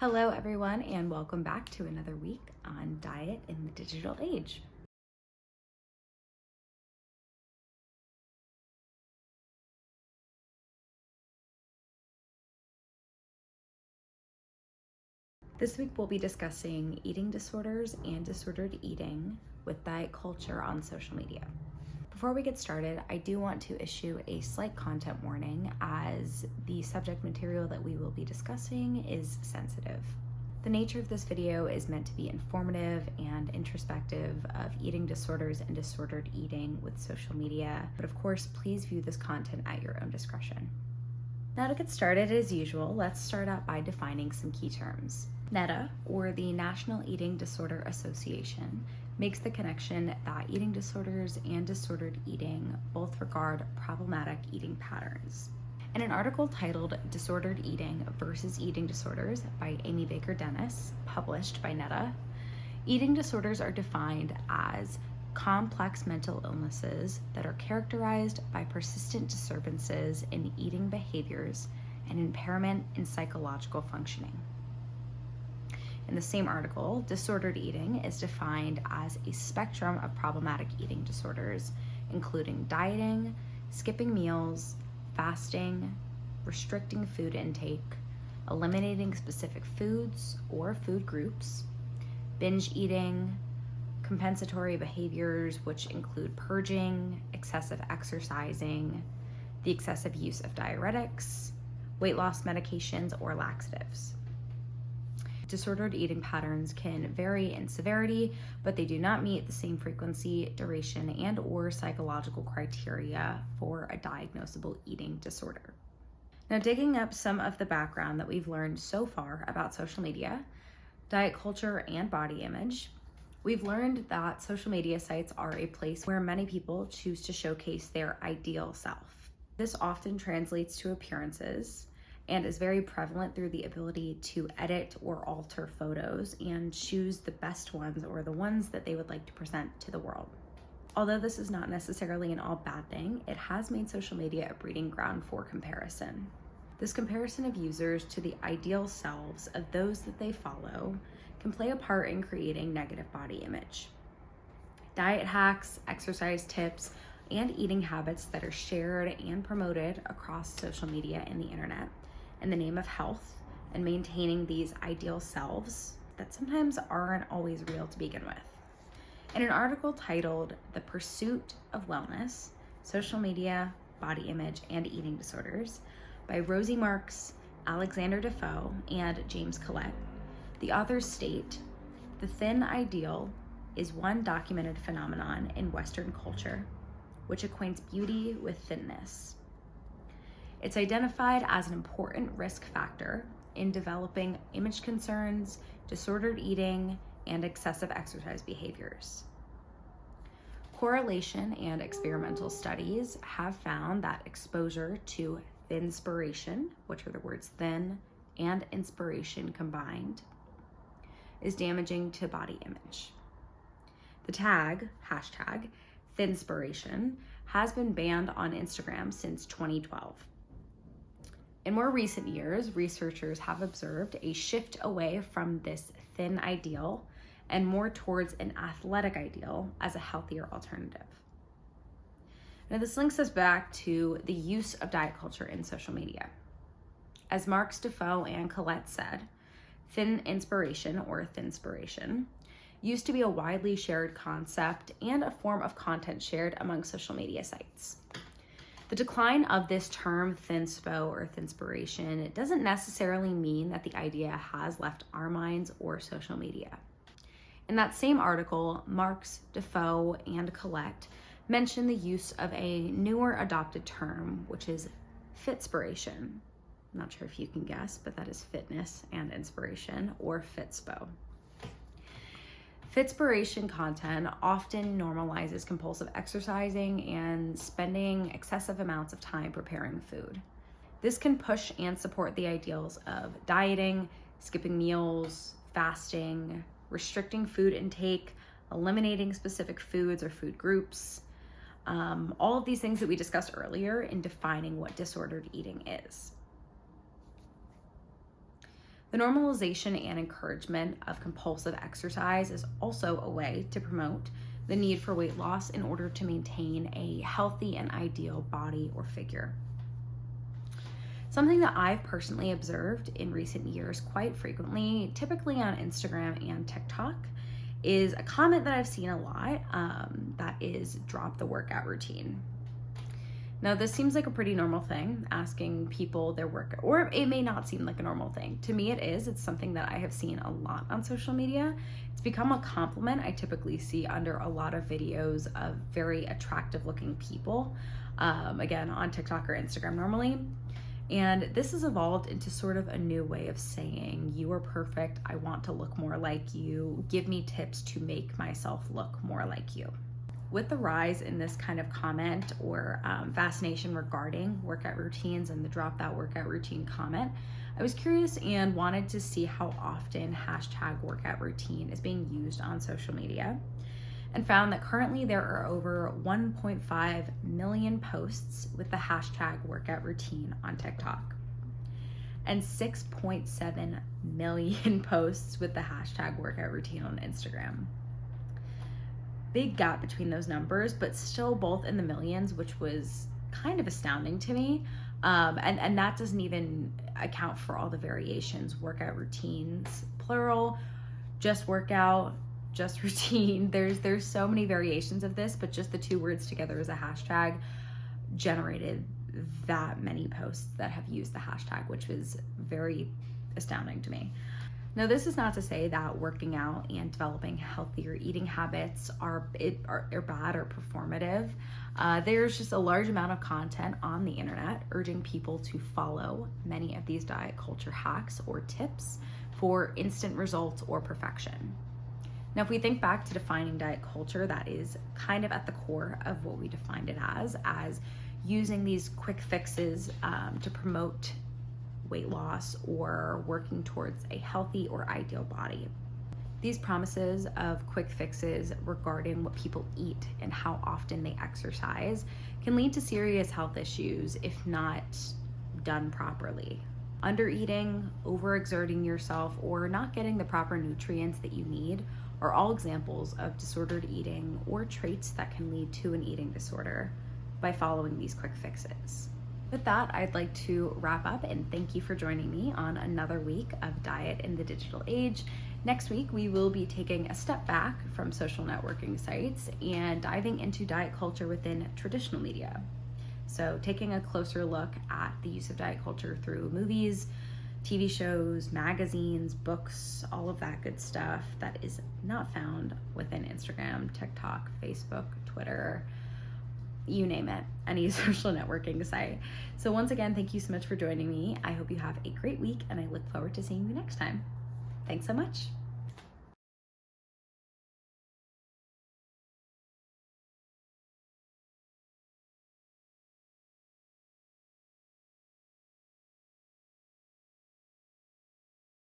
Hello everyone, and welcome back to another week on Diet in the Digital Age. This week we'll be discussing eating disorders and disordered eating with diet culture on social media. Before we get started, I do want to issue a slight content warning as the subject material that we will be discussing is sensitive. The nature of this video is meant to be informative and introspective of eating disorders and disordered eating with social media, but of course, please view this content at your own discretion. Now to get started, as usual, let's start out by defining some key terms. NEDA, or the National Eating Disorder Association, makes the connection that eating disorders and disordered eating both regard problematic eating patterns. In an article titled Disordered Eating versus Eating Disorders by Amy Baker Dennis, published by NEDA, eating disorders are defined as complex mental illnesses that are characterized by persistent disturbances in eating behaviors and impairment in psychological functioning. In the same article, disordered eating is defined as a spectrum of problematic eating disorders, including dieting, skipping meals, fasting, restricting food intake, eliminating specific foods or food groups, binge eating, compensatory behaviors, which include purging, excessive exercising, the excessive use of diuretics, weight loss medications, or laxatives. Disordered eating patterns can vary in severity, but they do not meet the same frequency, duration, and/or psychological criteria for a diagnosable eating disorder. Now, digging up some of the background that we've learned so far about social media, diet culture, and body image, we've learned that social media sites are a place where many people choose to showcase their ideal self. This often translates to appearances and is very prevalent through the ability to edit or alter photos and choose the best ones or the ones that they would like to present to the world. Although this is not necessarily an all bad thing, it has made social media a breeding ground for comparison. This comparison of users to the ideal selves of those that they follow can play a part in creating negative body image. Diet hacks, exercise tips, and eating habits that are shared and promoted across social media and the internet in the name of health and maintaining these ideal selves that sometimes aren't always real to begin with. In an article titled The Pursuit of Wellness, Social Media, Body Image, and Eating Disorders by Rosie Marks, Alexander Defoe, and James Collette, the authors state, the thin ideal is one documented phenomenon in Western culture which acquaints beauty with thinness. It's identified as an important risk factor in developing image concerns, disordered eating, and excessive exercise behaviors. Correlation and experimental studies have found that exposure to thinspiration, which are the words thin and inspiration combined, is damaging to body image. The hashtag thinspiration, has been banned on Instagram since 2012. In more recent years, researchers have observed a shift away from this thin ideal and more towards an athletic ideal as a healthier alternative. Now, this links us back to the use of diet culture in social media. As Marks, Defoe, and Collette said, thin inspiration or thinspiration used to be a widely shared concept and a form of content shared among social media sites. The decline of this term thinspo or thinspiration, it doesn't necessarily mean that the idea has left our minds or social media. In that same article, Marks, Defoe, and Collette mention the use of a newer adopted term, which is fitspiration. I'm not sure if you can guess, but that is fitness and inspiration, or fitspo. Fitspiration content often normalizes compulsive exercising and spending excessive amounts of time preparing food. This can push and support the ideals of dieting, skipping meals, fasting, restricting food intake, eliminating specific foods or food groups, all of these things that we discussed earlier in defining what disordered eating is. The normalization and encouragement of compulsive exercise is also a way to promote the need for weight loss in order to maintain a healthy and ideal body or figure. Something that I've personally observed in recent years quite frequently, typically on Instagram and TikTok, is a comment that I've seen a lot, that is drop the workout routine. Now, this seems like a pretty normal thing, asking people their workout, or it may not seem like a normal thing. To me, it is. It's something that I have seen a lot on social media. It's become a compliment I typically see under a lot of videos of very attractive looking people, again, on TikTok or Instagram normally. And this has evolved into sort of a new way of saying, you are perfect, I want to look more like you, give me tips to make myself look more like you. With the rise in this kind of comment or fascination regarding workout routines and the drop that workout routine comment, I was curious and wanted to see how often #workout routine is being used on social media, and found that currently there are over 1.5 million posts with the #workout routine on TikTok and 6.7 million posts with the #workout routine on Instagram. Big gap between those numbers, but still both in the millions, which was kind of astounding to me. And that doesn't even account for all the variations, workout routines, plural, just workout, just routine. There's so many variations of this, but just the two words together as a hashtag generated that many posts that have used the hashtag, which was very astounding to me. Now, this is not to say that working out and developing healthier eating habits are bad or performative. There's just a large amount of content on the internet urging people to follow many of these diet culture hacks or tips for instant results or perfection. Now, if we think back to defining diet culture, that is kind of at the core of what we defined it as using these quick fixes to promote weight loss or working towards a healthy or ideal body. These promises of quick fixes regarding what people eat and how often they exercise can lead to serious health issues if not done properly. Undereating, overexerting yourself, or not getting the proper nutrients that you need are all examples of disordered eating or traits that can lead to an eating disorder by following these quick fixes. With that, I'd like to wrap up and thank you for joining me on another week of Diet in the Digital Age. Next week, we will be taking a step back from social networking sites and diving into diet culture within traditional media. So taking a closer look at the use of diet culture through movies, TV shows, magazines, books, all of that good stuff that is not found within Instagram, TikTok, Facebook, Twitter, you name it, any social networking site. So once again, thank you so much for joining me. I hope you have a great week and I look forward to seeing you next time. Thanks so much.